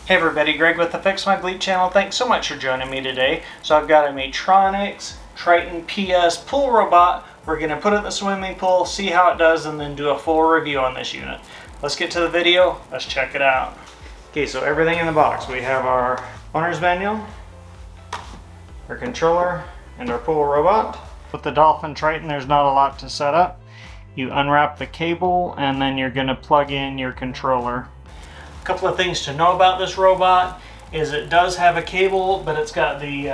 Hey everybody, Greg with the Fix My Bleep channel. Thanks so much for joining me today. So I've got a Maytronics Triton PS pool robot. We're going to put it in the swimming pool, see how it does, and then do a full review on this unit. Let's get to the video. Let's check it out. Okay, so everything in the box. We have our owner's manual, our controller, and our pool robot. With the Dolphin Triton, there's not a lot to set up. You unwrap the cable, and then you're going to plug in your controller. A couple of things to know about this robot is it does have a cable, but it's got the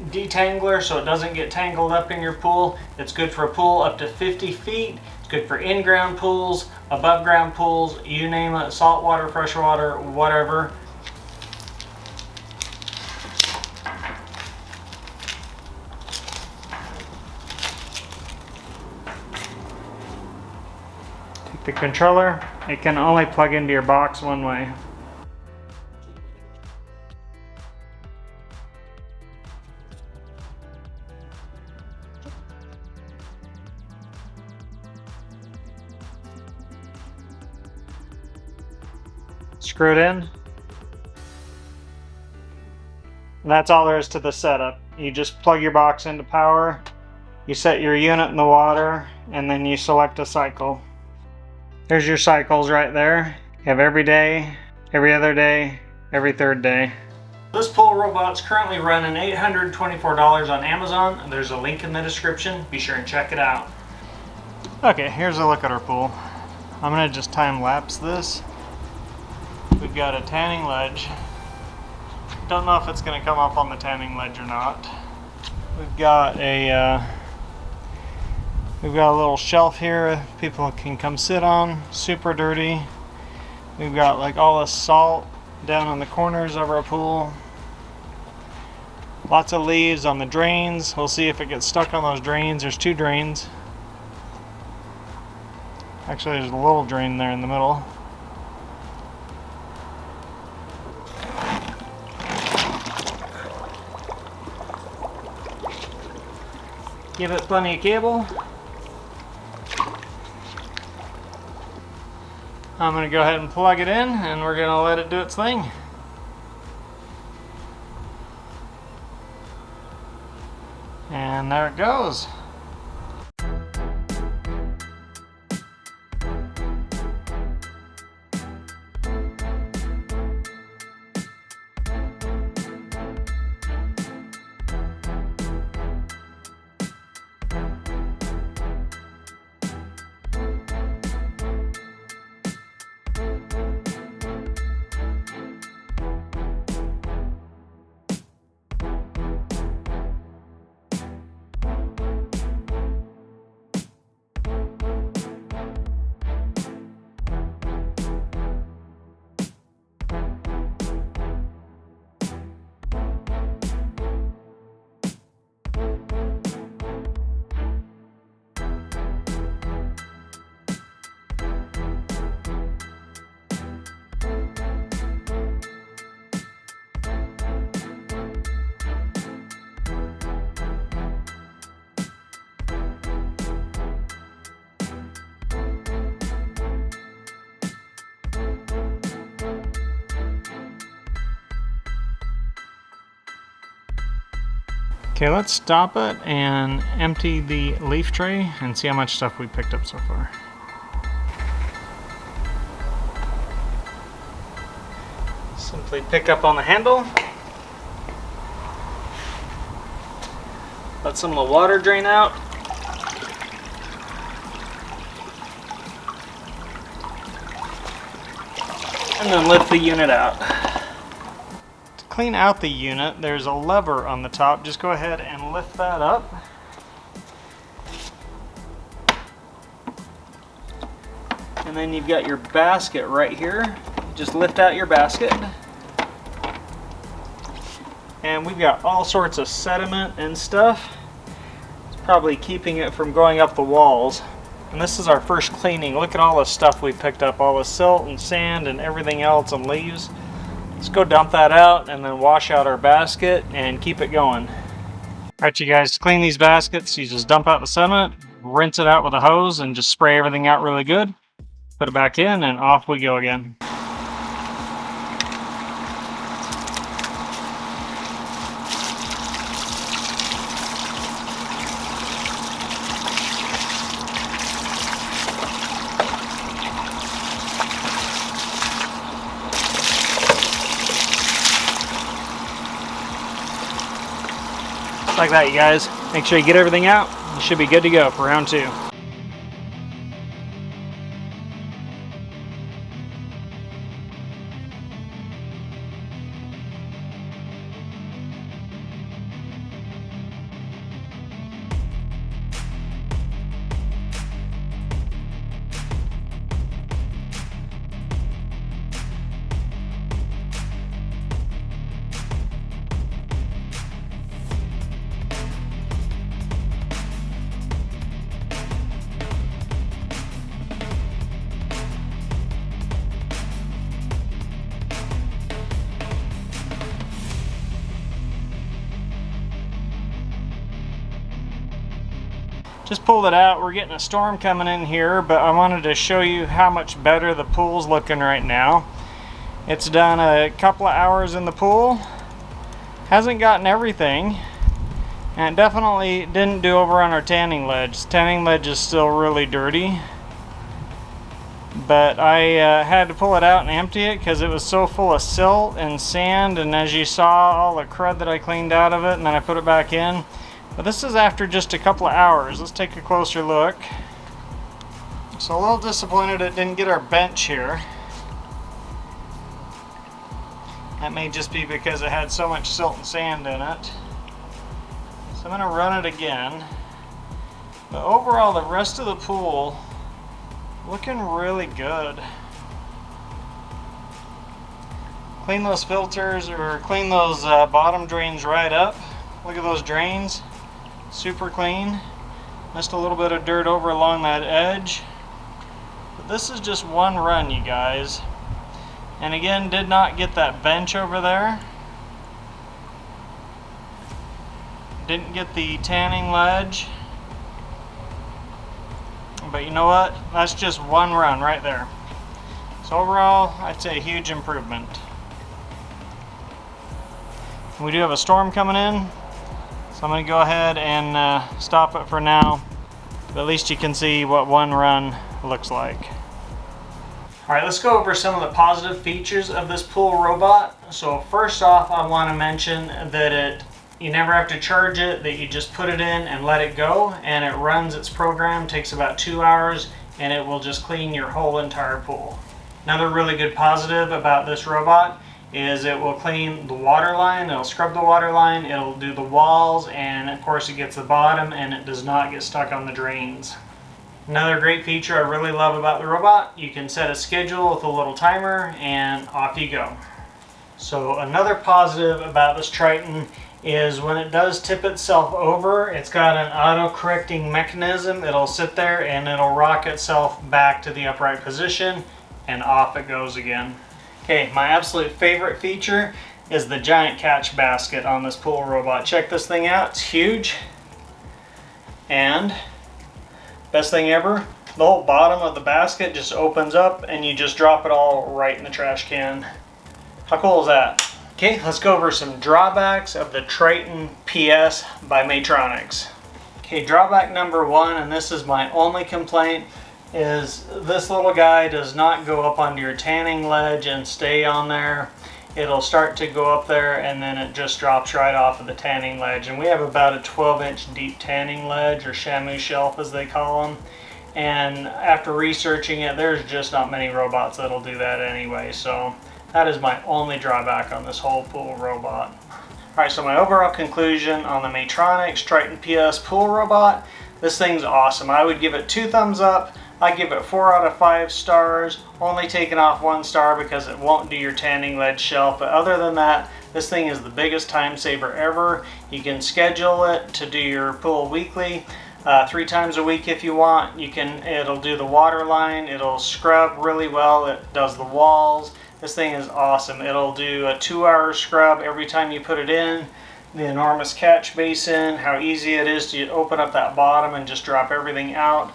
detangler so it doesn't get tangled up in your pool. It's good for a pool up to 50 feet. It's good for in-ground pools, above ground pools, you name it, saltwater, freshwater, whatever. Take the controller. It can only plug into your box one way. Screw it in. And that's all there is to the setup. You just plug your box into power, you set your unit in the water, and then you select a cycle. There's your cycles right there. You have every day, every other day, every third day. This pool robot's currently running $824 on Amazon. There's a link in the description. Be sure and check it out. Okay, here's a look at our pool. I'm gonna just time lapse this. We've got a tanning ledge. Don't know if it's gonna come up on the tanning ledge or not. We've got a little shelf here people can come sit on. Super dirty. We've got like all this salt down on the corners of our pool. Lots of leaves on the drains. We'll see if it gets stuck on those drains. There's two drains. Actually, there's a little drain there in the middle. Give it plenty of cable. I'm going to go ahead and plug it in, and we're going to let it do its thing. And there it goes. Okay, let's stop it and empty the leaf tray and see how much stuff we picked up so far. Simply pick up on the handle. Let some of the water drain out. And then lift the unit out. Clean out the unit, there's a lever on the top. Just go ahead and lift that up. And then you've got your basket right here. Just lift out your basket. And we've got all sorts of sediment and stuff. It's probably keeping it from going up the walls. And this is our first cleaning. Look at all the stuff we picked up, all the silt and sand and everything else and leaves. Let's go dump that out and then wash out our basket and keep it going. Alright you guys, to clean these baskets, you just dump out the sediment, rinse it out with a hose and just spray everything out really good. Put it back in and off we go again. like that, you guys. Make sure you get everything out. You should be good to go for round 2. Just pulled it out. We're getting a storm coming in here, but I wanted to show you how much better the pool's looking right now. It's done a couple of hours in the pool. Hasn't gotten everything, and it definitely didn't do over on our tanning ledge. The tanning ledge is still really dirty, but I had to pull it out and empty it because it was so full of silt and sand, and as you saw, all the crud that I cleaned out of it, and then I put it back in. But this is after just a couple of hours. Let's take a closer look. So a little disappointed it didn't get our bench here. That may just be because it had so much silt and sand in it. So I'm going to run it again. But overall, the rest of the pool looking really good. Clean those filters, or clean those bottom drains right up. Look at those drains. Super clean. Just a little bit of dirt over along that edge. But this is just one run, you guys. And again, did not get that bench over there. Didn't get the tanning ledge. But you know what? That's just one run right there. So overall, I'd say a huge improvement. We do have a storm coming in, so I'm going to go ahead and stop it for now. But at least you can see what one run looks like. Alright, let's go over some of the positive features of this pool robot. So first off, I want to mention that you never have to charge it, that you just put it in and let it go, and it runs its program, takes about 2 hours, and it will just clean your whole entire pool. Another really good positive about this robot is it will clean the water line, it'll scrub the water line, it'll do the walls, and of course it gets the bottom, and it does not get stuck on the drains. Another great feature I really love about the robot, you can set a schedule with a little timer and off you go. So another positive about this Triton is when it does tip itself over, it's got an auto-correcting mechanism. It'll sit there and it'll rock itself back to the upright position, and off it goes again. Okay, my absolute favorite feature is the giant catch basket on this pool robot. Check this thing out, it's huge. And best thing ever, the whole bottom of the basket just opens up and you just drop it all right in the trash can. How cool is that? Okay, let's go over some drawbacks of the Triton PS by Maytronics. Okay, drawback number 1, and this is my only complaint, is this little guy does not go up onto your tanning ledge and stay on there. It'll start to go up there and then it just drops right off of the tanning ledge. And we have about a 12-inch deep tanning ledge, or chamois shelf as they call them. And after researching it, there's just not many robots that'll do that anyway. So that is my only drawback on this whole pool robot. Alright, so my overall conclusion on the Maytronics Triton PS pool robot, this thing's awesome. I would give it 2 thumbs up. I give it 4 out of 5 stars, only taking off 1 star because it won't do your tanning ledge shelf. But other than that, this thing is the biggest time saver ever. You can schedule it to do your pool weekly, 3 times a week if you want. It'll do the water line, it'll scrub really well, it does the walls. This thing is awesome. It'll do a 2-hour scrub every time you put it in. The enormous catch basin, how easy it is to open up that bottom and just drop everything out.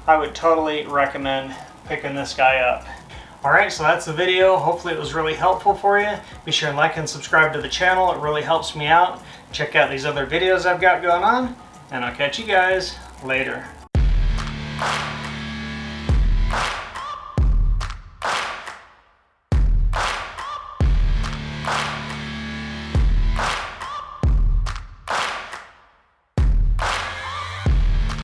I would totally recommend picking this guy up. Alright, so that's the video. Hopefully it was really helpful for you. Be sure and like and subscribe to the channel. It really helps me out. Check out these other videos I've got going on, and I'll catch you guys later.